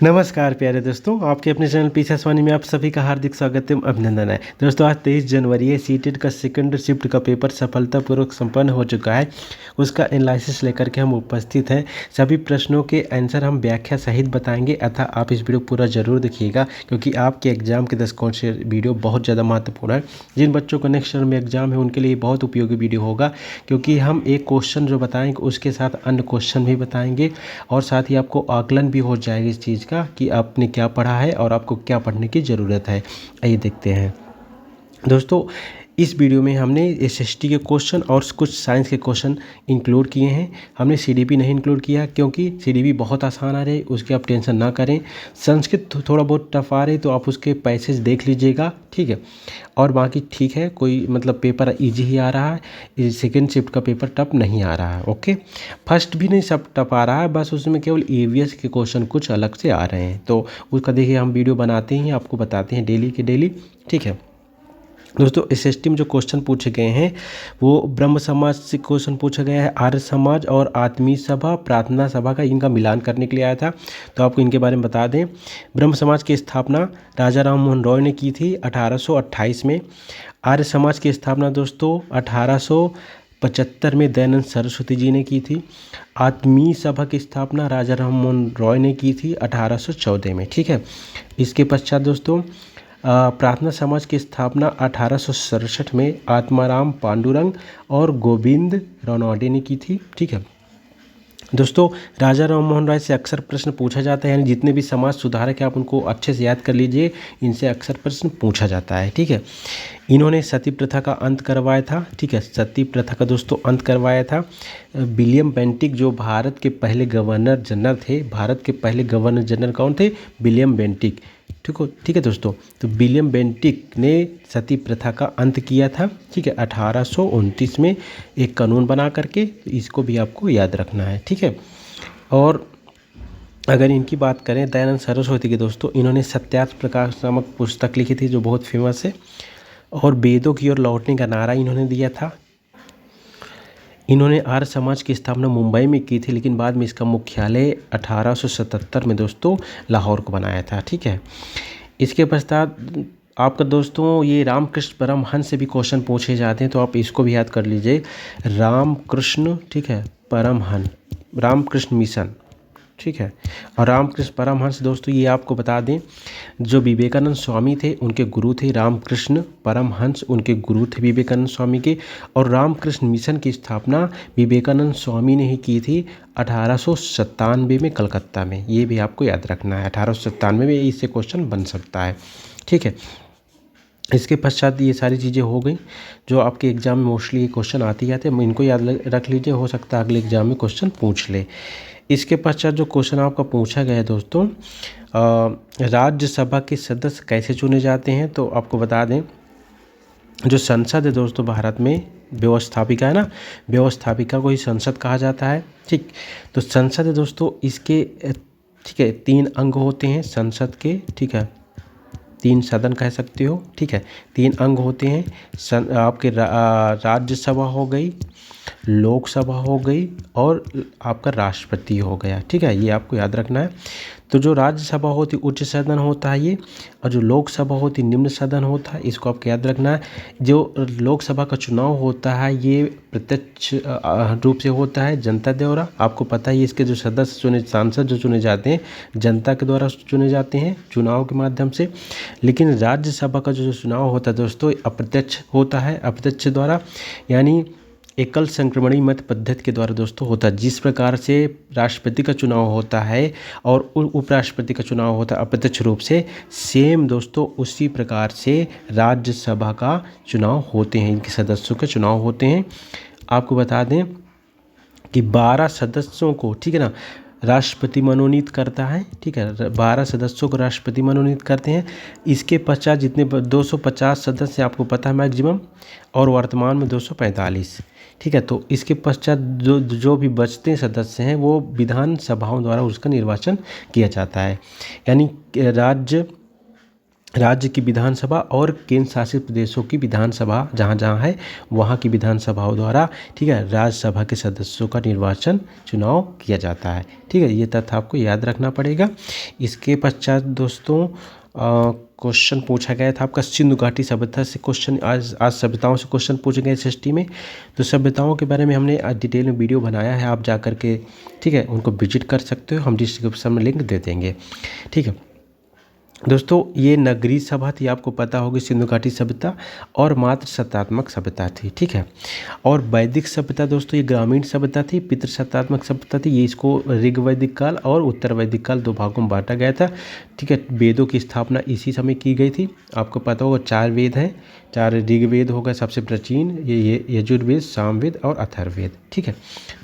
नमस्कार प्यारे दोस्तों, आपके अपने चैनल पीसीएस वाणी में आप सभी का हार्दिक स्वागत एवं अभिनंदन है। दोस्तों आज 23 जनवरी है। सीटेट का सेकंड शिफ्ट का पेपर सफलतापूर्वक संपन्न हो चुका है। उसका एनालिसिस लेकर के हम उपस्थित हैं। सभी प्रश्नों के आंसर हम व्याख्या सहित बताएंगे, अतः आप इस वीडियो पूरा जरूर देखिएगा क्योंकि आपके एग्जाम के दृष्टिकोण से वीडियो बहुत ज़्यादा महत्वपूर्ण है। जिन बच्चों को नेक्स्ट टर्म में एग्जाम है उनके लिए बहुत उपयोगी वीडियो होगा, क्योंकि हम एक क्वेश्चन जो बताएंगे उसके साथ अन्य क्वेश्चन भी बताएंगे और साथ ही आपको आकलन भी हो जाएगा इस चीज़ का कि आपने क्या पढ़ा है और आपको क्या पढ़ने की ज़रूरत है। आइए देखते हैं दोस्तों। इस वीडियो में हमने एसएसटी के क्वेश्चन और कुछ साइंस के क्वेश्चन इंक्लूड किए हैं। हमने सीडीपी नहीं इंक्लूड किया क्योंकि सीडीपी बहुत आसान आ रही है, उसकी आप टेंशन ना करें। संस्कृत थोड़ा बहुत टफ आ रही तो आप उसके पैसेज देख लीजिएगा, ठीक है। और बाकी ठीक है, कोई मतलब पेपर इजी ही आ रहा है। सेकेंड शिफ्ट का पेपर टफ नहीं आ रहा है, ओके। फर्स्ट भी नहीं, सब टफ आ रहा है, बस उसमें केवल ईवीएस के क्वेश्चन कुछ अलग से आ रहे हैं। तो उसका देखिए हम वीडियो बनाते हैं, आपको बताते हैं डेली के डेली, ठीक है। दोस्तों एसएसटी में जो क्वेश्चन पूछे गए हैं वो ब्रह्म समाज से क्वेश्चन पूछा गया है, आर्य समाज और आत्मीय सभा, प्रार्थना सभा का इनका मिलान करने के लिए आया था। तो आपको इनके बारे में बता दें। ब्रह्म समाज की स्थापना राजा राम मोहन रॉय ने की थी 1828 में। आर्य समाज की स्थापना दोस्तों 1875 में दयानंद सरस्वती जी ने की थी। आत्मीय सभा की स्थापना राजा राम मोहन रॉय ने की थी 1814 में, ठीक है। इसके पश्चात दोस्तों प्रार्थना समाज की स्थापना 1867 में आत्माराम पांडुरंग और गोविंद रानडे ने की थी, ठीक है। दोस्तों राजा राम मोहन राय से अक्सर प्रश्न पूछा जाता है, यानी जितने भी समाज सुधारक हैं आप उनको अच्छे से याद कर लीजिए, इनसे अक्सर प्रश्न पूछा जाता है, ठीक है। इन्होंने सती प्रथा का अंत करवाया था, ठीक है। सती प्रथा का दोस्तों अंत करवाया था विलियम बेंटिक, जो भारत के पहले गवर्नर जनरल थे। भारत के पहले गवर्नर जनरल कौन थे? विलियम बेंटिक, ठीक है दोस्तों। तो विलियम बेंटिक ने सती प्रथा का अंत किया था, ठीक है, 1829 में एक कानून बना करके। इसको भी आपको याद रखना है, ठीक है। और अगर इनकी बात करें दयानंद सरस्वती के दोस्तों, इन्होंने सत्यार्थ प्रकाश नामक पुस्तक लिखी थी जो बहुत फेमस है। और वेदों की ओर लौटने का नारा इन्होंने दिया था। इन्होंने आर्य समाज की स्थापना मुंबई में की थी, लेकिन बाद में इसका मुख्यालय 1877 में दोस्तों लाहौर को बनाया था, ठीक है। इसके पश्चात आपका दोस्तों ये रामकृष्ण परमहंस से भी क्वेश्चन पूछे जाते हैं, तो आप इसको भी याद कर लीजिए। रामकृष्ण, ठीक है, परमहंस, रामकृष्ण मिशन, ठीक है। और रामकृष्ण परमहंस दोस्तों ये आपको बता दें, जो विवेकानंद स्वामी थे उनके गुरु थे रामकृष्ण परमहंस, उनके गुरु थे विवेकानंद स्वामी के। और रामकृष्ण मिशन की स्थापना विवेकानंद स्वामी ने ही की थी 1897 में कलकत्ता में। ये भी आपको याद रखना है, 1897 में इससे क्वेश्चन बन सकता है, ठीक है। इसके पश्चात ये सारी चीज़ें हो गई जो आपके एग्जाम में मोस्टली क्वेश्चन आते ही आते हैं, इनको याद रख लीजिए, हो सकता है अगले एग्जाम में क्वेश्चन पूछ ले। इसके पश्चात जो क्वेश्चन आपका पूछा गया है दोस्तों, राज्यसभा के सदस्य कैसे चुने जाते हैं, तो आपको बता दें जो संसद है दोस्तों भारत में, व्यवस्थापिका है ना, व्यवस्थापिका को ही संसद कहा जाता है, ठीक। तो संसद है दोस्तों, इसके ठीक है 3 अंग होते हैं संसद के, ठीक है। 3 सदन कह सकते हो, ठीक है। 3 अंग होते हैं, आपके राज्यसभा हो गई, लोकसभा हो गई और आपका राष्ट्रपति हो गया, ठीक है। ये आपको याद रखना है। तो जो राज्यसभा होती उच्च सदन होता है ये, और जो लोकसभा होती निम्न सदन होता है, इसको आपको याद रखना है। जो लोकसभा का चुनाव होता है ये प्रत्यक्ष रूप से होता है जनता द्वारा, आपको पता है। इसके जो सदस्य चुने, सांसद जो चुने जाते हैं जनता के द्वारा चुने जाते हैं चुनाव के माध्यम से। लेकिन राज्यसभा का जो चुनाव होता है दोस्तों अप्रत्यक्ष होता है, अप्रत्यक्ष द्वारा, यानी एकल संक्रमणी मत पद्धति के द्वारा दोस्तों होता है। जिस प्रकार से राष्ट्रपति का चुनाव होता है और उपराष्ट्रपति का चुनाव होता है अप्रत्यक्ष रूप से, सेम दोस्तों उसी प्रकार से राज्यसभा का चुनाव होते हैं, इनके सदस्यों के चुनाव होते हैं। आपको बता दें कि 12 सदस्यों को, ठीक है ना, राष्ट्रपति मनोनीत करता है, ठीक है। 12 सदस्यों को राष्ट्रपति मनोनीत करते हैं। इसके पश्चात जितने 250 सदस्य आपको पता है मैक्सिमम, और वर्तमान में 245, ठीक है। तो इसके पश्चात जो भी बचते सदस्य हैं वो विधान सभाओं द्वारा उसका निर्वाचन किया जाता है। यानी राज्य की विधानसभा और केंद्र शासित प्रदेशों की विधानसभा जहाँ जहाँ है वहाँ की विधानसभाओं द्वारा, ठीक है, राज्यसभा के सदस्यों का निर्वाचन चुनाव किया जाता है। ठीक है, ये तथ्य आपको याद रखना पड़ेगा। इसके पश्चात दोस्तों क्वेश्चन पूछा गया था आपका सिंधु घाटी सभ्यता से क्वेश्चन, आज सभ्यताओं से क्वेश्चन पूछे गए एसएसटी में। तो सभ्यताओं के बारे में हमने डिटेल में वीडियो बनाया है, आप जा कर के, ठीक है, उनको विजिट कर सकते हो, हम डिस्क्रिप्शन में लिंक दे देंगे। ठीक है दोस्तों, ये नगरीय सभा थी, आपको पता होगी, सिंधु घाटी सभ्यता, और मात्र सत्तात्मक सभ्यता थी। ठीक है, और वैदिक सभ्यता दोस्तों ये ग्रामीण सभ्यता थी, पितृ सत्तात्मक सभ्यता थी। ये इसको ऋग वैदिक काल और उत्तर वैदिक काल दो भागों में बांटा गया था। ठीक है, वेदों की स्थापना इसी समय की गई थी। आपको पता होगा 4 वेद हैं, 4 ऋग्वेद होगा सबसे प्राचीन, ये यजुर्वेद, सामवेद और अथर्ववेद। ठीक है,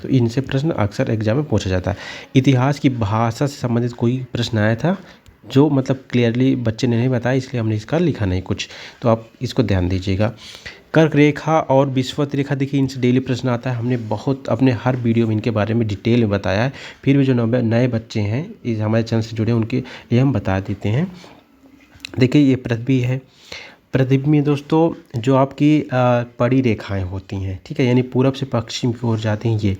तो इनसे प्रश्न अक्सर एग्जाम में पूछा जाता है। इतिहास की भाषा से संबंधित कोई प्रश्न आया था जो मतलब क्लियरली बच्चे ने नहीं बताया, इसलिए हमने इसका लिखा नहीं कुछ, तो आप इसको ध्यान दीजिएगा। कर्क रेखा और विषुवत रेखा, देखिए इनसे डेली प्रश्न आता है, हमने बहुत अपने हर वीडियो में इनके बारे में डिटेल में बताया है। फिर भी जो नए बच्चे हैं इस हमारे चैनल से जुड़े उनके लिए हम बता देते हैं। देखिए ये पृथ्वी है, पृथ्वी में दोस्तों जो आपकी पड़ी रेखाएं होती हैं, ठीक है, यानी पूरब से पश्चिम की ओर जाती हैं,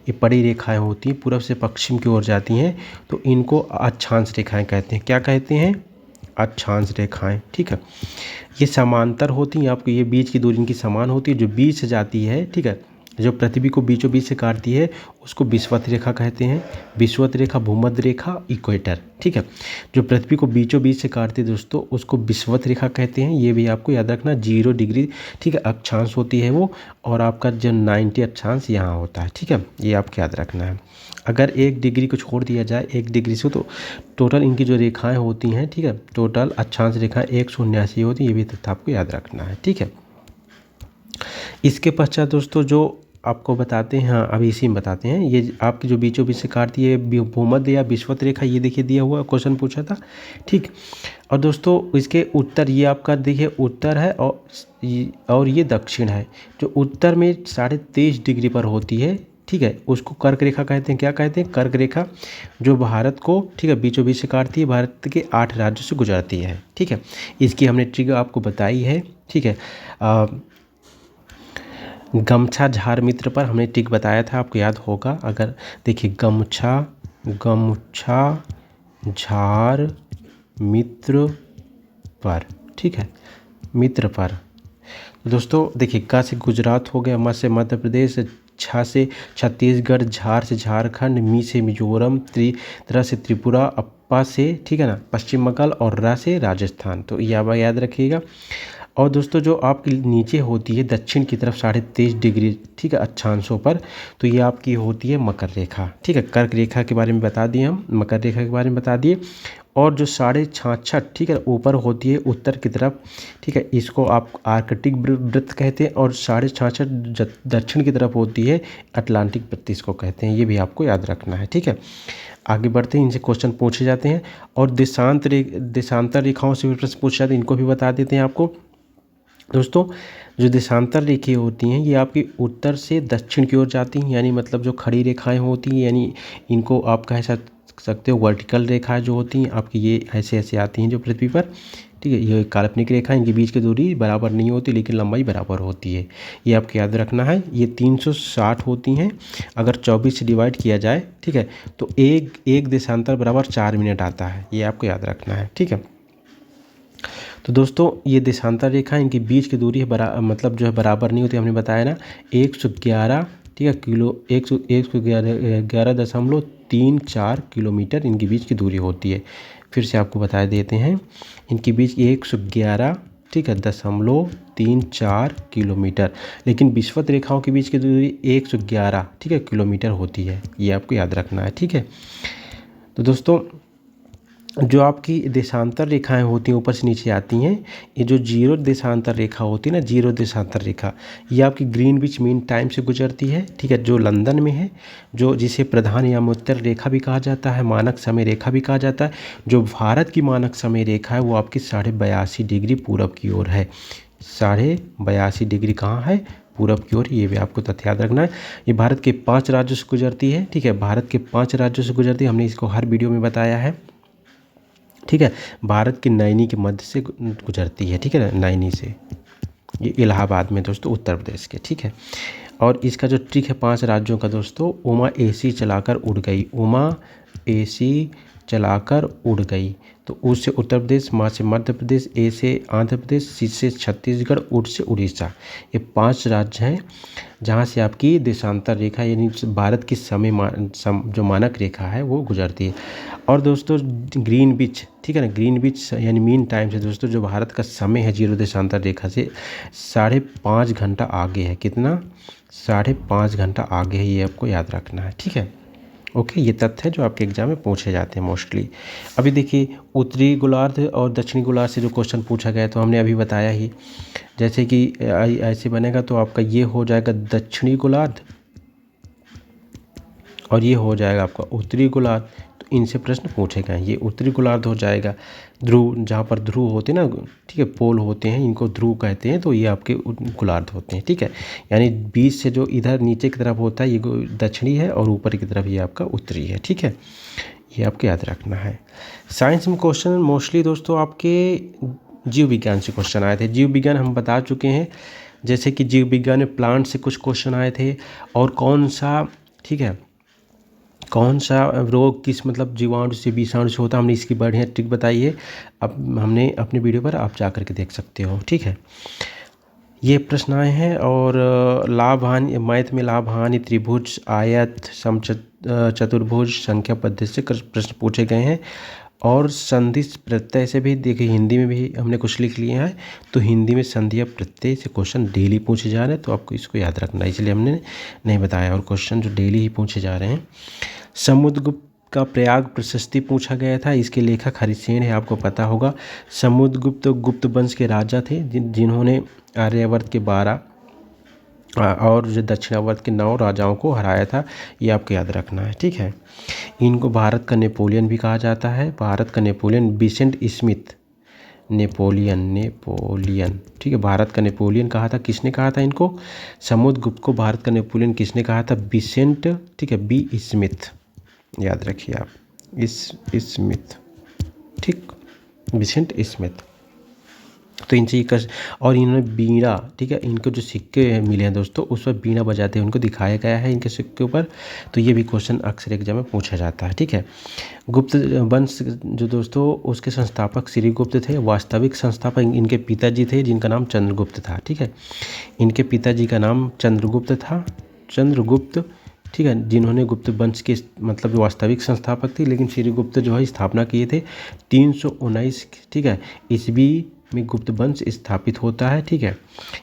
ये पड़ी रेखाएं होती हैं, पूरब से पश्चिम की ओर जाती हैं, तो इनको अक्षांश रेखाएं कहते हैं। क्या कहते हैं? अक्षांश रेखाएं। ठीक है, ये समांतर होती हैं, आपको ये बीच की दूरी इनकी समान होती है। जो बीच से जाती है, ठीक है, जो पृथ्वी को बीचों बीच से काटती है उसको विषुवत रेखा कहते हैं। विषुवत रेखा, भूमध्य रेखा, इक्वेटर। ठीक है, जो पृथ्वी को बीचों बीच से काटती है दोस्तों उसको विषुवत रेखा कहते हैं। ये भी आपको याद रखना, 0 डिग्री, ठीक है, अक्षांश होती है वो, और आपका जो 90 अक्षांश यहाँ होता है। ठीक है, ये आपको याद रखना है। अगर 1 डिग्री को छोड़ दिया जाए 1 डिग्री से, तो टोटल इनकी जो रेखाएं होती हैं, ठीक है, टोटल अक्षांश रेखाएं 179 होती है। ये भी तथ्य आपको याद रखना है। ठीक है, इसके पश्चात दोस्तों जो आपको बताते हैं, हाँ अभी इसी में बताते हैं, ये आपकी जो बीचों बीच से काटती है भूमध्य या विषुवत रेखा, ये देखिए दिया हुआ क्वेश्चन पूछा था। ठीक, और दोस्तों इसके उत्तर, ये आपका देखिए उत्तर है और ये दक्षिण है। जो उत्तर में 23.5 डिग्री पर होती है, ठीक है, उसको कर्क रेखा कहते हैं। क्या कहते हैं? कर्क रेखा, जो भारत को, ठीक है, बीचों बीच से काटती है, भारत के 8 राज्यों से गुजरती है। ठीक है, इसकी हमने ट्रिक आपको बताई है। ठीक है, गमछा झार मित्र पर हमने टिक बताया था, आपको याद होगा। अगर देखिए गमछा झार मित्र पर, ठीक है, मित्र पर। तो दोस्तों देखिए, क से गुजरात हो गया, म से मध्य प्रदेश, छ से छत्तीसगढ़, झार से झारखंड, मी से मिजोरम, त्रिपुरा से त्रिपुरा, अप्पा से, ठीक है ना, पश्चिम बंगाल, और रा से राजस्थान। तो ये आप याद रखिएगा। और दोस्तों जो आपकी नीचे होती है दक्षिण की तरफ 23.5 डिग्री, ठीक है, अक्षांशों पर, तो ये आपकी होती है मकर रेखा। ठीक है, कर्क रेखा के बारे में बता दिए हम, मकर रेखा के बारे में बता दिए। और जो 66.5, ठीक है, ऊपर होती है उत्तर की तरफ, ठीक है, इसको आप आर्कटिक वृत्त कहते हैं। और 66.5 दक्षिण की तरफ होती है अटलांटिक वृत्त, इसको कहते हैं। ये भी आपको याद रखना है। ठीक है, आगे बढ़ते हैं, इनसे क्वेश्चन पूछे जाते हैं। और देशांतर रेखाओं से भी प्रश्न पूछे जाते हैं, इनको भी बता देते हैं आपको। दोस्तों जो देशांतर रेखाएं होती हैं ये आपकी उत्तर से दक्षिण की ओर जाती हैं, यानी मतलब जो खड़ी रेखाएं होती हैं, यानी इनको आप कह सकते हो वर्टिकल रेखाएं जो होती हैं आपकी, ये ऐसे ऐसे आती हैं जो पृथ्वी पर। ठीक है, ये काल्पनिक रेखा, इनके बीच की दूरी बराबर नहीं होती लेकिन लंबाई बराबर होती है। ये आपको याद रखना है। ये 360 होती हैं, अगर 24 से डिवाइड किया जाए, ठीक है, तो एक देशांतर बराबर 4 मिनट आता है। ये आपको याद रखना है। ठीक है, तो दोस्तों ये देशांतर रेखा, इनके बीच की दूरी है मतलब जो है बराबर नहीं होती, हमने बताया ना, 111, ठीक है, किलो 111.34 किलोमीटर इनके बीच की दूरी होती है। फिर से आपको बता देते हैं, इनके बीच 111, ठीक है, 0.34 किलोमीटर, लेकिन विषुवत रेखाओं के बीच की दूरी 111, ठीक है, किलोमीटर होती है। ये आपको याद रखना है। ठीक है, तो दोस्तों जो आपकी देशांतर रेखाएं होती हैं ऊपर से नीचे आती हैं, ये जो 0 देशांतर रेखा होती है ना, 0 देशांतर रेखा, ये आपकी ग्रीनविच मीन टाइम से गुजरती है। ठीक है, जो लंदन में है, जो जिसे प्रधान यामोत्तर रेखा भी कहा जाता है, मानक समय रेखा भी कहा जाता है। जो भारत की मानक समय रेखा है वो आपकी 82.5 डिग्री पूरब की ओर है। 82.5 डिग्री कहाँ है? पूरब की ओर। ये भी आपको तथ्य याद रखना है। ये भारत के 5 राज्यों से गुजरती है। ठीक है, भारत के 5 राज्यों से गुजरती है, हमने इसको हर वीडियो में बताया है। ठीक है। भारत की नैनी के मध्य से गुजरती है, ठीक है ना, नैनी से, ये इलाहाबाद में दोस्तों, उत्तर प्रदेश के, ठीक है। और इसका जो ट्रिक है 5 राज्यों का दोस्तों, उमा एसी चलाकर उड़ गई, उमा एसी चलाकर उड़ गई। तो उ से उत्तर प्रदेश, म से मध्य प्रदेश, ए से आंध्र प्रदेश, सी से छत्तीसगढ़, उड़ से उड़ीसा। ये 5 राज्य हैं जहाँ से आपकी देशांतर रेखा यानी भारत की जो मानक रेखा है वो गुजरती है। और दोस्तों ग्रीनविच, ठीक है ना, ग्रीनविच यानी मीन टाइम से दोस्तों जो भारत का समय है जीरो देशांतर रेखा से 5.5 घंटा आगे है। कितना? 5.5 घंटा आगे है, ये आपको याद रखना है, ठीक है। ओके, ये तथ्य है जो आपके एग्जाम में पूछे जाते हैं मोस्टली। अभी देखिए उत्तरी गोलार्ध और दक्षिणी गोलार्ध से जो क्वेश्चन पूछा गया तो हमने अभी बताया ही, जैसे कि ऐसे बनेगा तो आपका ये हो जाएगा दक्षिणी गोलार्ध और ये हो जाएगा आपका उत्तरी गोलार्ध। तो इनसे प्रश्न पूछे गए, ये उत्तरी गोलार्ध हो जाएगा, ध्रुव जहाँ पर ध्रुव होते हैं ना, ठीक है, पोल होते हैं, इनको ध्रुव कहते हैं, तो ये आपके गोलार्ध होते हैं, ठीक है। यानी बीच से जो इधर नीचे की तरफ होता है ये दक्षिणी है और ऊपर की तरफ ये आपका उत्तरी है, ठीक है। ये आपको याद रखना है। साइंस में क्वेश्चन मोस्टली दोस्तों आपके जीव विज्ञान से क्वेश्चन आए थे। जीव विज्ञान हम बता चुके हैं, जैसे कि जीव विज्ञान में प्लांट से कुछ क्वेश्चन आए थे, और कौन सा, ठीक है, कौन सा रोग किस मतलब जीवाणु से विषाणु से होता है, हमने इसकी बढ़िया ट्रिक बताई है। अब हमने अपने वीडियो पर आप जा करके देख सकते हो, ठीक है। ये प्रश्न आए हैं। और लाभ हानि, मैथ में लाभ हानि, त्रिभुज, आयत, चतुर्भुज, संख्या पद्धति से प्रश्न पूछे गए हैं। और संधि प्रत्यय से भी देखिए, हिंदी में भी हमने कुछ लिख लिए हैं, तो हिंदी में संधि प्रत्यय से क्वेश्चन डेली पूछे जा रहे हैं, तो आपको इसको याद रखना है, इसलिए हमने नहीं बताया, और क्वेश्चन जो डेली ही पूछे जा रहे हैं। समुद्रगुप्त का प्रयाग प्रशस्ति पूछा गया था, इसके लेखक हरिसेन है, आपको पता होगा। समुद्रगुप्त गुप्त वंश के राजा थे जिन्होंने आर्यावर्त के 12 और जो दक्षिणावर्त के 9 राजाओं को हराया था, ये आपको याद रखना है, ठीक है। इनको भारत का नेपोलियन भी कहा जाता है, भारत का नेपोलियन, विसेंट स्मिथ, नेपोलियन, ठीक है, भारत का नेपोलियन कहा था। किसने कहा था इनको? समुद्रगुप्त को भारत का नेपोलियन किसने कहा था? विसेंट, ठीक है, बी स्मिथ, याद रखिए आप, स्मिथ, ठीक, विसेंट स्मिथ। तो इनसे और इन्होंने बीड़ा, ठीक है, इनको जो सिक्के मिले हैं दोस्तों उस पर बीड़ा बजाते हैं उनको दिखाया गया है इनके सिक्के ऊपर, तो ये भी क्वेश्चन अक्सर एग्जाम में पूछा जाता है, ठीक है। गुप्त वंश जो दोस्तों उसके संस्थापक श्रीगुप्त थे, वास्तविक संस्थापक इनके पिताजी थे जिनका नाम चंद्रगुप्त था, ठीक है। इनके पिताजी का नाम चंद्रगुप्त था, चंद्रगुप्त, ठीक है, जिन्होंने गुप्त वंश के मतलब वास्तविक संस्थापक थे, लेकिन श्रीगुप्त जो है स्थापना किए थे 319, ठीक है, ईस्वी में गुप्त वंश स्थापित होता है, ठीक है,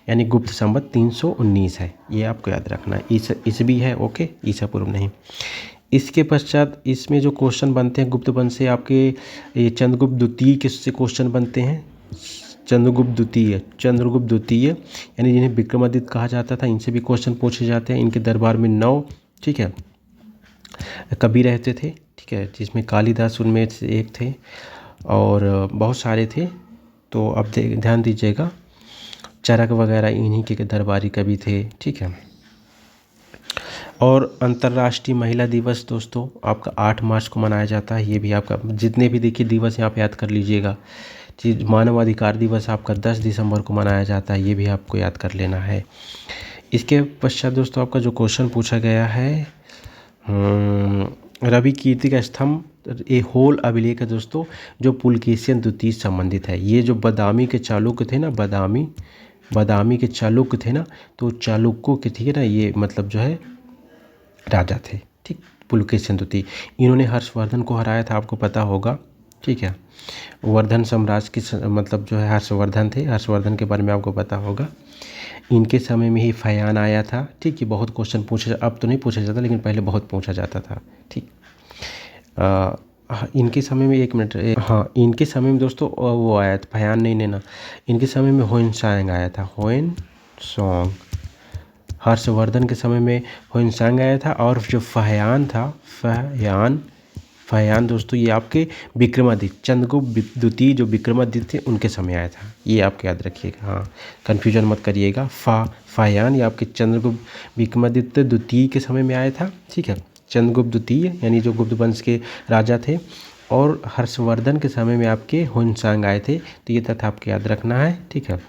यानी गुप्त संवत 319 है, ये आपको याद रखना है, ईस्वी है, ओके, ईसा पूर्व नहीं। इसके पश्चात इसमें जो क्वेश्चन बनते हैं गुप्त वंश से आपके, ये चंद्रगुप्त द्वितीय के से क्वेश्चन बनते हैं, चंद्रगुप्त द्वितीय यानी जिन्हें विक्रमादित्य कहा जाता था, इनसे भी क्वेश्चन पूछे जाते हैं। इनके दरबार में 9, ठीक है, कवि रहते थे, ठीक है, जिसमें कालिदास उनमें से एक थे, और बहुत सारे थे, तो अब ध्यान दीजिएगा, चरक वगैरह इन्हीं के दरबारी कवि थे, ठीक है। और अंतर्राष्ट्रीय महिला दिवस दोस्तों आपका 8 मार्च को मनाया जाता है, ये भी आपका जितने भी देखिए दिवस यहाँ पे याद कर लीजिएगा। मानवाधिकार दिवस आपका 10 दिसंबर को मनाया जाता है, ये भी आपको याद कर लेना है। इसके पश्चात दोस्तों आपका जो क्वेश्चन पूछा गया है, रवि कीर्ति का स्तंभ, ए होल अभिलेख है दोस्तों, जो पुलकेशियन द्वितीय संबंधित है। ये जो बादामी के चालुक्य थे ना, बादामी के चालुक्य थे ना, तो चालुक्यों के थे ना, ये मतलब जो है राजा थे, ठीक, पुलकेशियन द्वितीय। इन्होंने हर्षवर्धन को हराया था, आपको पता होगा, ठीक है। वर्धन साम्राज्य की मतलब जो है हर्षवर्धन थे, हर्षवर्धन के बारे में आपको पता होगा। इनके समय में ही फयान आया था, ठीक है, बहुत क्वेश्चन पूछे, अब तो नहीं पूछा जाता लेकिन पहले बहुत पूछा जाता था, ठीक। इनके समय में, एक मिनट, हाँ, इनके समय में दोस्तों वो आया था, फयान नहीं लेना, इनके समय में होनसांग आया था, होनसांग। हर्षवर्धन के समय में होनसांग आया था, और जो फयान था, फयान दोस्तों ये आपके विक्रमादित्य, चंद्रगुप्त द्वितीय जो विक्रमादित्य थे उनके समय आया था, ये आपको याद रखिएगा, हाँ, कन्फ्यूजन मत करिएगा। फयान ये आपके चंद्रगुप्त विक्रमादित्य द्वितीय के समय में आया था, ठीक है, चंद्रगुप्त द्वितीय यानी जो गुप्त वंश के राजा थे, और हर्षवर्धन के समय में आपके हुनसांग आए थे। तो ये तथ्य आपको याद रखना है, ठीक है।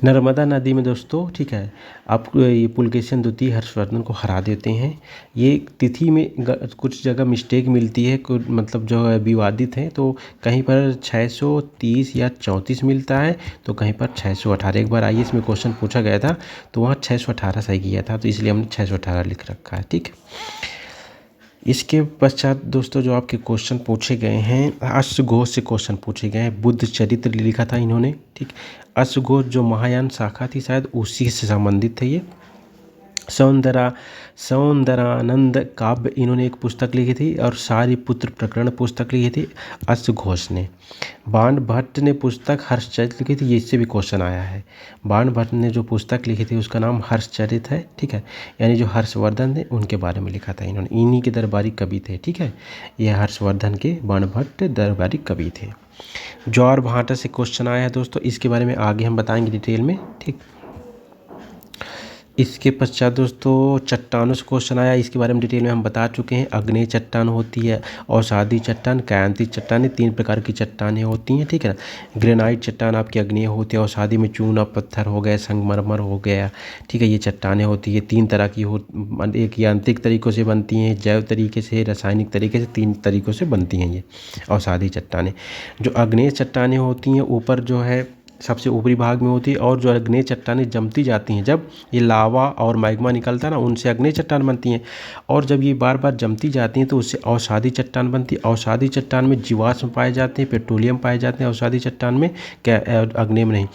नर्मदा नदी में दोस्तों, ठीक है, आपको ये पुलकेशिन द्वितीय हर्षवर्धन को हरा देते हैं। ये तिथि में कुछ जगह मिस्टेक मिलती है, कुछ मतलब जो है विवादित है, तो कहीं पर 630 या 34 मिलता है, तो कहीं पर 618। एक बार IAS में क्वेश्चन पूछा गया था तो वहाँ 618 सही किया था, तो इसलिए हमने 618 लिख रखा है, ठीक। इसके पश्चात दोस्तों जो आपके क्वेश्चन पूछे गए हैं, अश्वघोष से क्वेश्चन पूछे गए हैं। बुद्ध चरित्र लिखा था इन्होंने, ठीक। अश्वघोष जो महायान शाखा थी शायद उसी से संबंधित थे ये। सौंदरानंद काव्य इन्होंने एक पुस्तक लिखी थी, और सारीपुत्र प्रकरण पुस्तक लिखी थी अश्वघोष ने। बाण भट्ट ने पुस्तक हर्षचरित लिखी थी, ये इससे भी क्वेश्चन आया है। बाण भट्ट ने जो पुस्तक लिखी थी उसका नाम हर्षचरित है, ठीक है। यानी जो हर्षवर्धन थे उनके बारे में लिखा था इन्होंने, इन्हीं के दरबारी कवि थे, ठीक है। ये हर्षवर्धन के बाण भट्ट दरबारी कवि थे। ज्वार भाटा से क्वेश्चन आया है दोस्तों, इसके बारे में आगे हम बताएंगे डिटेल में, ठीक। इसके पश्चात दोस्तों चट्टानों से क्वेश्चन आया, इसके बारे में डिटेल में हम बता चुके हैं। अग्नेय चट्टान होती है, अवसादी चट्टान, कायांतिक चट्टानें, 3 प्रकार की चट्टानें होती हैं, ठीक है। ग्रेनाइट चट्टान आपकी अग्नेय होती है, अवसादी में चूना पत्थर हो गया, संगमरमर हो गया, ठीक है। ये चट्टानें होती है 3 तरह की एक यांत्रिक तरीक़ों से बनती हैं, जैव तरीके से, रासायनिक तरीके से, 3 तरीक़ों से बनती हैं ये अवसादी चट्टानें। जो अग्नेय चट्टानें होती हैं ऊपर जो है सबसे ऊपरी भाग में होती है, और जो अग्नेय चट्टानें जमती जाती हैं, जब ये लावा और मैग्मा निकलता है ना, उनसे अग्नेय चट्टान बनती हैं। और जब ये बार बार जमती जाती हैं तो उससे अवसादी चट्टान बनती है। अवसादी चट्टान में जीवाश्म पाए जाते हैं, पेट्रोलियम पाए जाते हैं अवसादी चट्टान में, क्या अग्नेय में नहीं।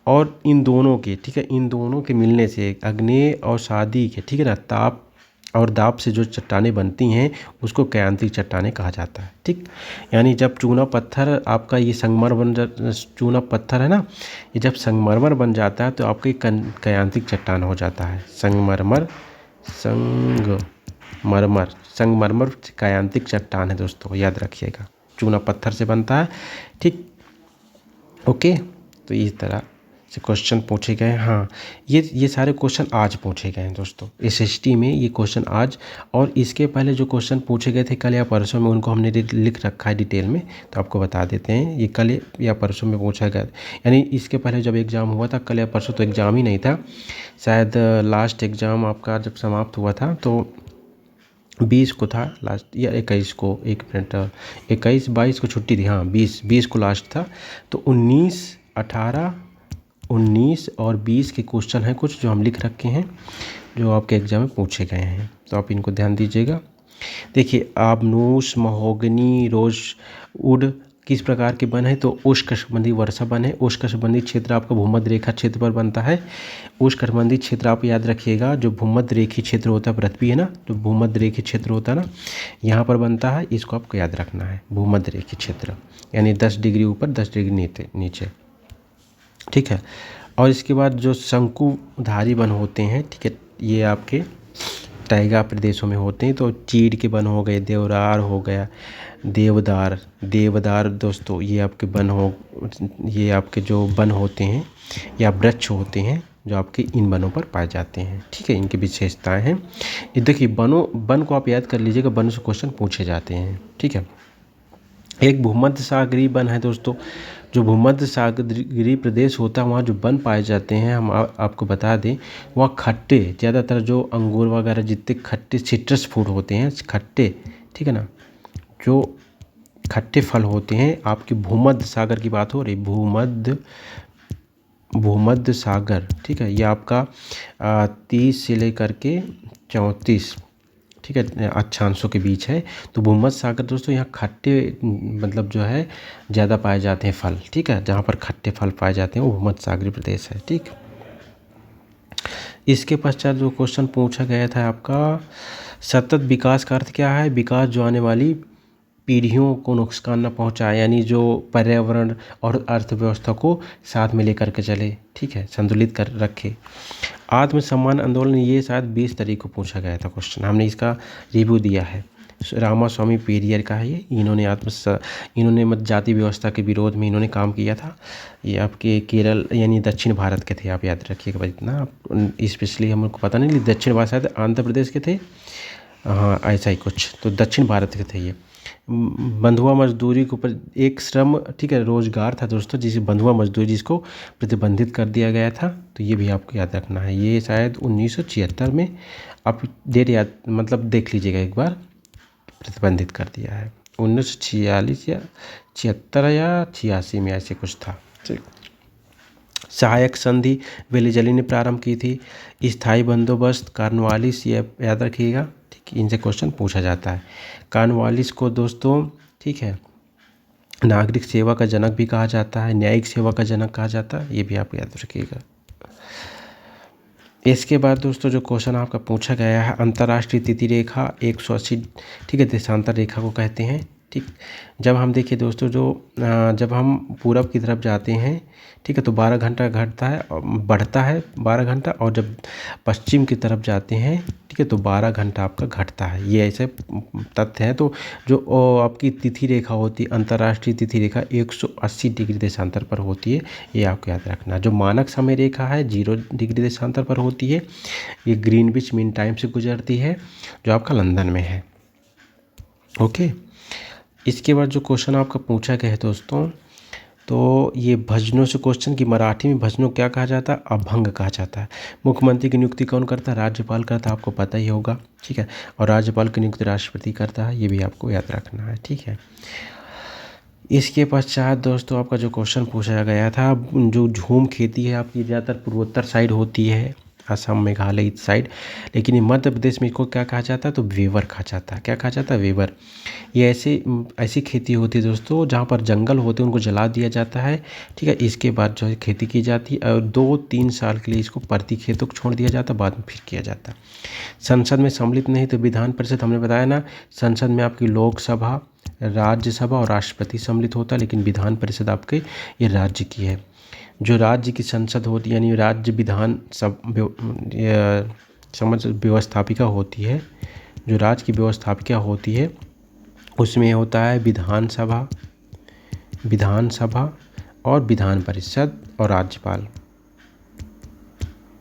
और इन दोनों के, ठीक है, इन दोनों के मिलने से अग्नेय अवसादी के, ठीक है ना, ताप और दाब से जो चट्टानें बनती हैं उसको कायांतिक चट्टानें कहा जाता है, ठीक। यानी जब चूना पत्थर आपका ये चूना पत्थर है ना, ये जब संगमरमर बन जाता है तो आपका कायांतिक चट्टान हो जाता है। संगमरमर कायांतिक चट्टान है दोस्तों, याद रखिएगा, चूना पत्थर से बनता है, ठीक। ओके, तो इस तरह से क्वेश्चन पूछे गए। हाँ, ये सारे क्वेश्चन आज पूछे गए हैं दोस्तों, SST में ये क्वेश्चन आज। और इसके पहले जो क्वेश्चन पूछे गए थे कल या परसों में, उनको हमने लिख रखा है डिटेल में, तो आपको बता देते हैं। ये कल या परसों में पूछा गया, यानी इसके पहले जब एग्ज़ाम हुआ था कल या परसों, तो एग्ज़ाम ही नहीं था शायद। लास्ट एग्ज़ाम आपका जब समाप्त हुआ था तो 20 को था लास्ट, या 21 को, 1 मिनट, 21-22 को छुट्टी थी, हाँ 20 को लास्ट था। तो 19, 18, 19 और 20 के क्वेश्चन हैं कुछ जो हम लिख रखे हैं, जो आपके एग्जाम में पूछे गए हैं, तो आप इनको ध्यान दीजिएगा। देखिए, आबनूस, महोगनी, रोज़वुड किस प्रकार के वन है, तो उष्णकटिबंधीय वर्षा वन है। उष्णकटिबंधीय क्षेत्र आपका भूमध्य रेखा क्षेत्र पर बनता है। उष्णकटिबंधीय क्षेत्र आप याद रखिएगा, जो भूमध्य रेखीय क्षेत्र होता है, पृथ्वी है ना, जो भूमध्य रेखीय क्षेत्र होता है ना, यहाँ पर बनता है, इसको आपको याद रखना है, भूमध्य रेखीय क्षेत्र, यानी 10 डिग्री ऊपर 10 डिग्री नीचे, ठीक है। और इसके बाद जो शंकुधारी वन होते हैं, ठीक है, ये आपके टाइगा प्रदेशों में होते हैं। तो चीड़ के वन हो गए, देवरार हो गया, देवदार दोस्तों, ये आपके जो वन होते हैं या वृक्ष होते हैं जो आपके इन वनों पर पाए जाते हैं, ठीक है। इनकी विशेषताएं हैं ये, देखिए वन को आप याद कर लीजिएगा, वन से क्वेश्चन पूछे जाते हैं, ठीक है। एक भूमध्य सागरीय वन है दोस्तों, जो भूमध्य सागरीय प्रदेश होता है वहाँ जो वन पाए जाते हैं, हम आपको बता दें, वहाँ खट्टे, ज़्यादातर जो अंगूर वगैरह जितने खट्टे सिट्रस फूड होते हैं खट्टे, ठीक है ना, जो खट्टे फल होते हैं, आपकी भूमध्य सागर की बात हो रही, भूमध्य सागर, ठीक है। ये आपका 30 से लेकर के 34, ठीक है, अक्षांशों के बीच है। तो भूमध्य सागर दोस्तों, यहाँ खट्टे मतलब जो है ज़्यादा पाए जाते हैं फल, ठीक है, जहाँ पर खट्टे फल पाए जाते हैं वो भूमध्य सागरीय प्रदेश है, ठीक। इसके पश्चात जो क्वेश्चन पूछा गया था आपका, सतत विकास का अर्थ क्या है, विकास जो आने वाली पीढ़ियों को नुकसान न पहुंचाए, यानी जो पर्यावरण और अर्थव्यवस्था को साथ में लेकर के चले, ठीक है, संतुलित कर रखे। आत्मसम्मान आंदोलन, ये शायद 20 तारीख को पूछा गया था क्वेश्चन, हमने इसका रिव्यू दिया है। रामास्वामी पेरियर का है ये, इन्होंने जाति व्यवस्था के विरोध में इन्होंने काम किया था। ये आपके केरल यानी दक्षिण भारत के थे, आप याद रखिएगा भाई, इतना स्पेशली हमको पता नहीं, दक्षिण भारत शायद आंध्र प्रदेश के थे, हाँ ऐसा ही कुछ, तो दक्षिण भारत के थे ये। बंधुआ मजदूरी के ऊपर एक श्रम, ठीक है, रोजगार था दोस्तों, जिसे बंधुआ मजदूरी जिसको प्रतिबंधित कर दिया गया था। तो ये भी आपको याद रखना है। ये शायद 1976 में, आप डेट याद मतलब देख लीजिएगा एक बार, प्रतिबंधित कर दिया है। 1946 या 76 या 86 में ऐसे कुछ था। ठीक। सहायक संधि वेलिजली ने प्रारंभ की थी। स्थायी बंदोबस्त कॉर्नवालिस, ये याद रखिएगा, ठीक, इनसे क्वेश्चन पूछा जाता है। कॉर्नवालिस को दोस्तों, ठीक है, नागरिक सेवा का जनक भी कहा जाता है, न्यायिक सेवा का जनक कहा जाता है, ये भी आप याद रखिएगा। इसके बाद दोस्तों जो क्वेश्चन आपका पूछा गया है, अंतर्राष्ट्रीय तिथि रेखा 180, ठीक है, देशांतर रेखा को कहते हैं। ठीक, जब हम देखिए दोस्तों जब हम पूरब की तरफ जाते हैं, ठीक है, तो 12 घंटा घटता है और बढ़ता है 12 घंटा, और जब पश्चिम की तरफ जाते हैं, ठीक है, तो 12 घंटा आपका घटता है। ये ऐसे तथ्य हैं। तो जो आपकी तिथि रेखा होती है, अंतर्राष्ट्रीय तिथि रेखा 180 डिग्री देशांतर पर होती है, ये आपको याद रखना। जो मानक समय रेखा है 0 डिग्री देशांतर पर होती है, ये ग्रीनविच मीन टाइम से गुजरती है, जो आपका लंदन में है। ओके, इसके बाद जो क्वेश्चन आपका पूछा गया है दोस्तों, तो ये भजनों से क्वेश्चन की मराठी में भजनों क्या कहा जाता है? अभंग कहा जाता है। मुख्यमंत्री की नियुक्ति कौन करता है? राज्यपाल करता है, आपको पता ही होगा, ठीक है। और राज्यपाल की नियुक्ति राष्ट्रपति करता है, ये भी आपको याद रखना है, ठीक है। इसके पश्चात दोस्तों आपका जो क्वेश्चन पूछा गया था, जो झूम खेती है आपकी ज़्यादातर पूर्वोत्तर साइड होती है, असम मेघालय इस साइड, लेकिन ये मध्य प्रदेश में इसको क्या कहा जाता है? तो वेवर कहा जाता है। क्या कहा जाता है? वेवर। ये ऐसी खेती होती है दोस्तों जहाँ पर जंगल होते हैं उनको जला दिया जाता है, ठीक है। इसके बाद जो है खेती की जाती है और 2-3 साल के लिए इसको परती खेतों को छोड़ दिया जाता है, बाद में फिर किया जाता है। संसद में सम्मिलित नहीं तो विधान परिषद, हमने बताया ना, संसद में आपकी लोकसभा, राज्यसभा और राष्ट्रपति सम्मिलित होता है, लेकिन विधान परिषद आपके ये राज्य की है। जो राज्य की संसद होती है, यानी राज्य विधान समझ व्यवस्थापिका होती है, जो राज्य की व्यवस्थापिका होती है, उसमें होता है विधानसभा और विधान परिषद और राज्यपाल।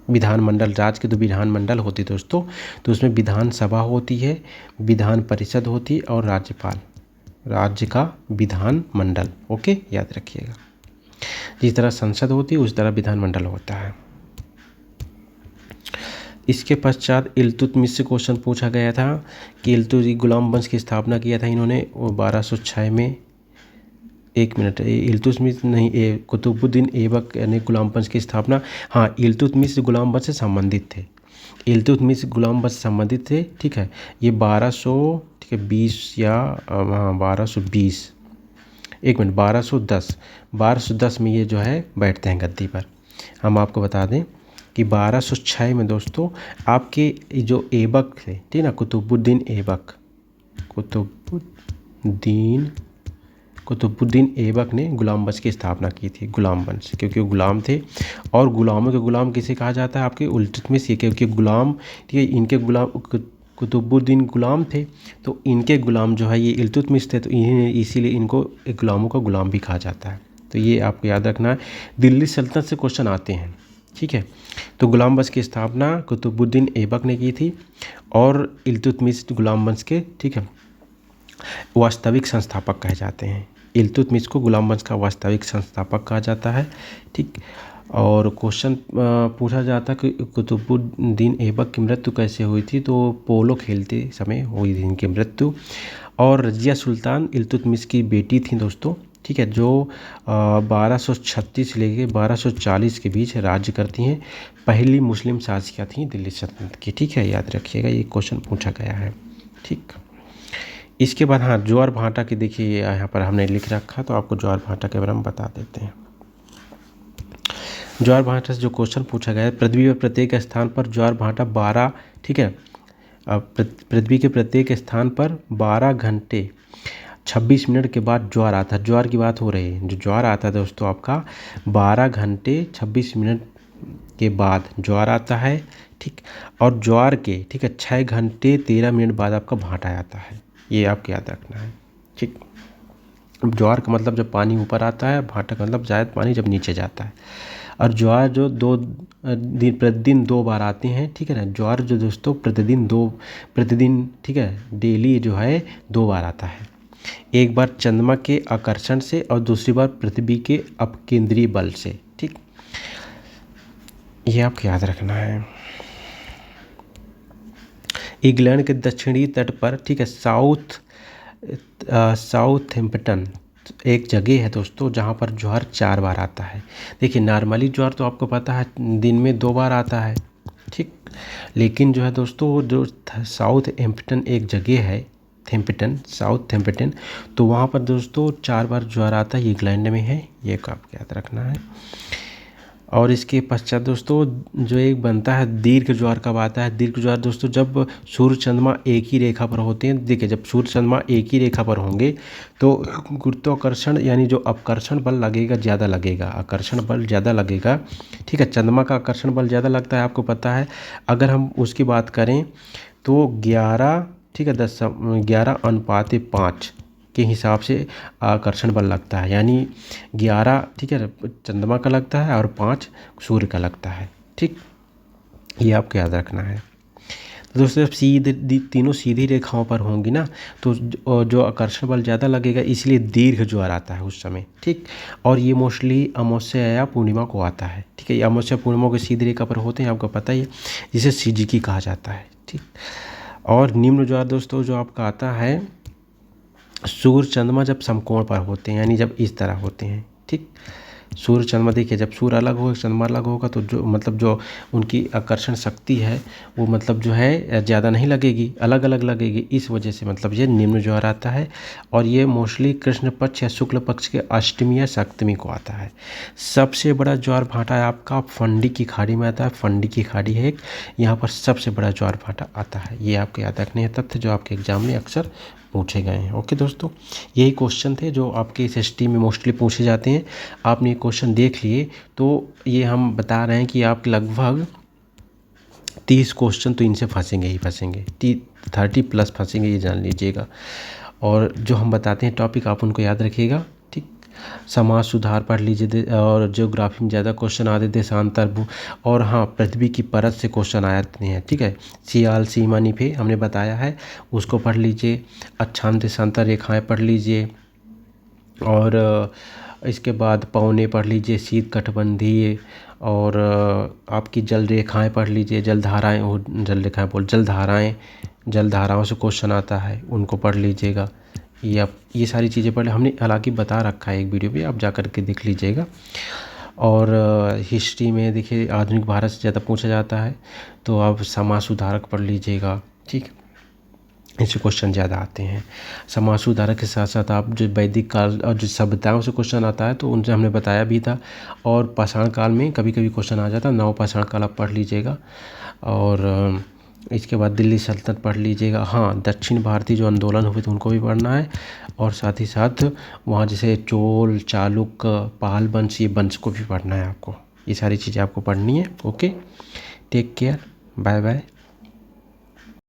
विधानमंडल, राज्य की तो विधानमंडल होती है दोस्तों, तो उसमें विधानसभा होती है, विधान परिषद होती है और राज्यपाल, राज्य का विधानमंडल। ओके, याद रखिएगा। जिस तरह संसद होती है उस तरह विधानमंडल होता है। इसके पश्चात इल्तुतमिश से क्वेश्चन पूछा गया था कि इल्तुतमिश गुलाम वंश की स्थापना किया था इन्होंने, वो 1206 में। एक मिनट, इल्तुतमिश नहीं, कुतुबुद्दीन ऐबक यानी गुलाम वंश की स्थापना, हाँ, इल्तुतमिश गुलाम वंश से संबंधित थे। इल्तुतमिश गुलाम वंश से संबंधित थे, ठीक है। ये 1220 या हाँ 1220, एक मिनट, 1210 में ये जो है बैठते हैं गद्दी पर। हम आपको बता दें कि 1206 में दोस्तों आपके जो ऐबक थे, ठीक ना, कुतुबुद्दीन ऐबक ने गुलाम वंश की स्थापना की थी। गुलाम वंश, क्योंकि वो गुलाम थे, और गुलामों के गुलाम किसे कहा जाता है? आपके इल्तुतमिश, क्योंकि गुलाम, ठीक है, इनके गुलाम कुतुबुद्दीन गुलाम थे, तो इनके गुलाम जो है ये इल्तुतमिश थे, तो इसीलिए इनको एक गुलामों का गुलाम भी कहा जाता है। तो ये आपको याद रखना है। दिल्ली सल्तनत से क्वेश्चन आते हैं, ठीक है। तो गुलाम वंश की स्थापना कुतुबुद्दीन ऐबक ने की थी, और इल्तुतमिश गुलाम वंश के, ठीक है, वास्तविक संस्थापक कहे जाते हैं। इल्तुतमिश को गुलाम वंश का वास्तविक संस्थापक कहा जाता है, ठीक। और क्वेश्चन पूछा जाता कि कुतुबुद्दीन ऐबक की मृत्यु कैसे हुई थी? तो पोलो खेलते समय हुई थी इनकी मृत्यु। और रजिया सुल्तान इल्तुतमिश की बेटी थी दोस्तों, ठीक है, जो 1236 से लेकर 1240 के बीच राज्य करती हैं। पहली मुस्लिम शासकिया थी दिल्ली सल्तनत की, ठीक है, याद रखिएगा, ये क्वेश्चन पूछा गया है, ठीक। इसके बाद हाँ, ज्वार भाटा की देखिए यहाँ पर हमने लिख रखा, तो आपको ज्वार भाटा के बारे में बता देते हैं। ज्वार भाटा से जो क्वेश्चन पूछा गया है, पृथ्वी पर प्रत्येक स्थान पर ज्वार भाटा 12, ठीक है, पृथ्वी के प्रत्येक स्थान पर 12 घंटे 26 मिनट के बाद ज्वार आता है। ज्वार की बात हो रही है, जो ज्वार आता है दोस्तों आपका 12 घंटे 26 मिनट के बाद ज्वार आता है, ठीक। और ज्वार के, ठीक है, 6 घंटे 13 मिनट बाद आपका भाटा आता है, ये आपको याद रखना है, ठीक। ज्वार का मतलब जब पानी ऊपर आता है, भाटा का मतलब शायद पानी जब नीचे जाता है। और ज्वार जो प्रतिदिन 2 बार आते हैं, ठीक है ना। ज्वार जो दोस्तों प्रतिदिन, ठीक है, डेली जो है 2 बार आता है। एक बार चंद्रमा के आकर्षण से और दूसरी बार पृथ्वी के अपकेंद्रीय बल से। ठीक, ये आपको याद रखना है। इंग्लैंड के दक्षिणी तट पर, ठीक है, साउथहैम्पटन एक जगह है दोस्तों जहाँ पर ज्वार 4 बार आता है। देखिए नॉर्मली ज्वार तो आपको पता है दिन में 2 बार आता है, ठीक, लेकिन जो है दोस्तों जो साउथहैम्पटन एक जगह है, साउथहैम्पटन, तो वहाँ पर दोस्तों 4 बार ज्वार आता है, इंग्लैंड में है, ये आपको याद रखना है। और इसके पश्चात दोस्तों जो एक बनता है दीर्घ ज्वार कब आता है? दीर्घ ज्वार दोस्तों जब सूर्य चंद्रमा एक ही रेखा पर होते हैं। देखिए जब सूर्य चंद्रमा एक ही रेखा पर होंगे तो गुरुत्वाकर्षण यानी जो अपकर्षण बल लगेगा ज़्यादा लगेगा, आकर्षण बल ज़्यादा लगेगा, ठीक है। चंद्रमा का आकर्षण बल ज़्यादा लगता है, आपको पता है। अगर हम उसकी बात करें तो 11, ठीक है, 11:5 के हिसाब से आकर्षण बल लगता है, यानी 11, ठीक है, चंद्रमा का लगता है और 5 सूर्य का लगता है, ठीक, ये आपको याद रखना है। तो दोस्तों जब तीनों सीधी रेखाओं पर होंगी ना तो जो आकर्षण बल ज़्यादा लगेगा, इसलिए दीर्घ ज्वार आता है उस समय, ठीक। और ये मोस्टली अमावस्या या पूर्णिमा को आता है, ठीक है। ये अमावस्या पूर्णिमा को सीधी रेखा पर होते हैं, आपको पता ही है, जिसे सिजिकी कहा जाता है, ठीक। और निम्न ज्वार दोस्तों जो आपका आता है सूर्य चंद्रमा जब समकोण पर होते हैं, यानी जब इस तरह होते हैं, ठीक। सूर्य चंद्रमा देखिए जब सूर्य अलग होगा चंद्रमा अलग होगा तो जो मतलब जो उनकी आकर्षण शक्ति है वो मतलब जो है ज़्यादा नहीं लगेगी, अलग अलग लगेगी। इस वजह से मतलब ये निम्न ज्वार आता है और ये मोस्टली कृष्ण पक्ष या शुक्ल पक्ष के अष्टमी या सप्तमी को आता है। सबसे बड़ा ज्वार भाटा है आपका फंडी की खाड़ी में आता है, फंडी की खाड़ी है एक, यहाँ पर सबसे बड़ा ज्वार भाटा आता है। ये आपको याद रखने हैं तथ्य जो आपके एग्जाम में अक्सर पूछे गए हैं। ओके दोस्तों, यही क्वेश्चन थे जो आपके इस ST में मोस्टली पूछे जाते हैं। आपने ये क्वेश्चन देख लिए तो ये हम बता रहे हैं कि आप लगभग 30 क्वेश्चन तो इनसे फंसेंगे ही फंसेंगे, 30+ फंसेंगे, ये जान लीजिएगा। और जो हम बताते हैं टॉपिक आप उनको याद रखिएगा, ठीक। समाज सुधार पढ़ लीजिए और ज्योग्राफी में ज़्यादा क्वेश्चन आते देशांतर और हाँ पृथ्वी की परत से क्वेश्चन आते हैं, ठीक है। सियाल सीमा निभे हमने बताया है, उसको पढ़ लीजिए। अक्षांश देशांतर रेखाएं पढ़ लीजिए और इसके बाद पौने पढ़ लीजिए, शीत कटिबंधीय और आपकी जल रेखाएं पढ़ लीजिए, जलधाराएं, वो जल रेखाएं बोल जलधाराएं, जलधाराओं से क्वेश्चन आता है, उनको पढ़ लीजिएगा। ये सारी चीज़ें पढ़ हमने हालांकि बता रखा है एक वीडियो पे, आप जा कर के देख लीजिएगा। और हिस्ट्री में देखिए आधुनिक भारत से ज़्यादा पूछा जाता है, तो आप समाज सुधारक पढ़ लीजिएगा, ठीक। इससे क्वेश्चन ज़्यादा आते हैं। समाज सुधारक के साथ साथ आप जो वैदिक काल और जो सभ्यताओं से क्वेश्चन आता है तो उनसे हमने बताया भी था। और पाषाण काल में कभी कभी क्वेश्चन आ जाता है, नवपाषाण काल आप पढ़ लीजिएगा। और इसके बाद दिल्ली सल्तनत पढ़ लीजिएगा। हाँ, दक्षिण भारतीय जो आंदोलन हुए थे उनको भी पढ़ना है और साथ ही साथ वहाँ जैसे चोल, चालुक्य, पाल वंश, ये वंश को भी पढ़ना है आपको। ये सारी चीज़ें आपको पढ़नी है। Okay, take care, bye bye.